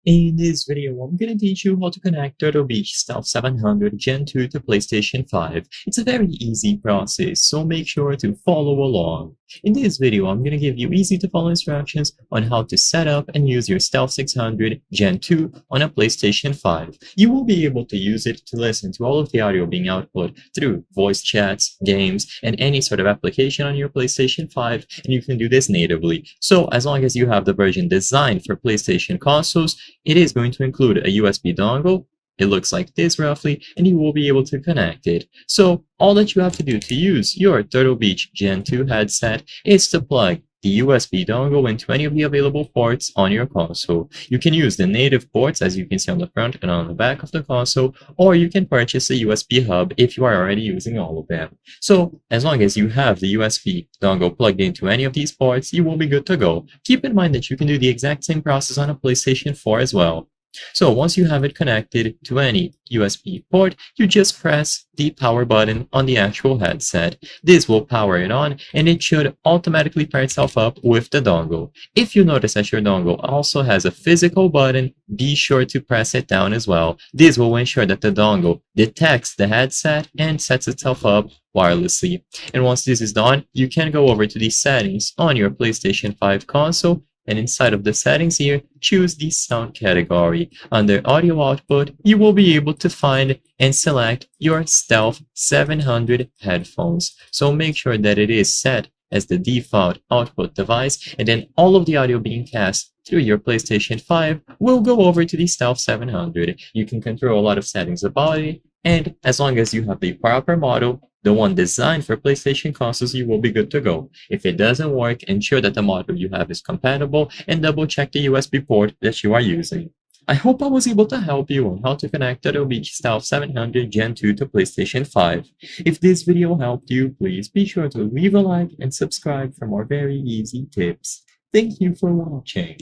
In this video, I'm going to teach you how to connect Turtle Beach Stealth 700 Gen 2 to PlayStation 5. It's a very easy process, so make sure to follow along. In this video, I'm going to give you easy to follow instructions on how to set up and use your Stealth 600 Gen 2 on a PlayStation 5. You will be able to use it to listen to all of the audio being output through voice chats, games, and any sort of application on your PlayStation 5, and you can do this natively. So as long as you have the version designed for PlayStation consoles, it is going to include a USB dongle. It looks like this roughly, and you will be able to connect it. So all that you have to do to use your Turtle Beach Gen 2 headset is to plug the USB dongle into any of the available ports on your console. You can use the native ports as you can see on the front and on the back of the console, or you can purchase a USB hub if you are already using all of them. So as long as you have the USB dongle plugged into any of these ports, you will be good to go. Keep in mind that you can do the exact same process on a PlayStation 4 as well. So once you have it connected to any USB port, you just press the power button on the actual headset. This will power it on, and it should automatically pair itself up with the dongle. If you notice that your dongle also has a physical button, be sure to press it down as well. This will ensure that the dongle detects the headset and sets itself up wirelessly. And once this is done, you can go over to the settings on your PlayStation 5 console, and inside of the settings here, choose the sound category. Under audio output, you will be able to find and select your Stealth 700 headphones. So make sure that it is set as the default output device, and then all of the audio being cast through your PlayStation 5 will go over to the Stealth 700. You can control a lot of settings about it, and as long as you have the proper model, the one designed for PlayStation consoles, you will be good to go. If it doesn't work, ensure that the model you have is compatible and double check the USB port that you are using. I hope I was able to help you on how to connect Turtle Beach Stealth 700 Gen 2 to PlayStation 5. If this video helped you, please be sure to leave a like and subscribe for more very easy tips. Thank you for watching.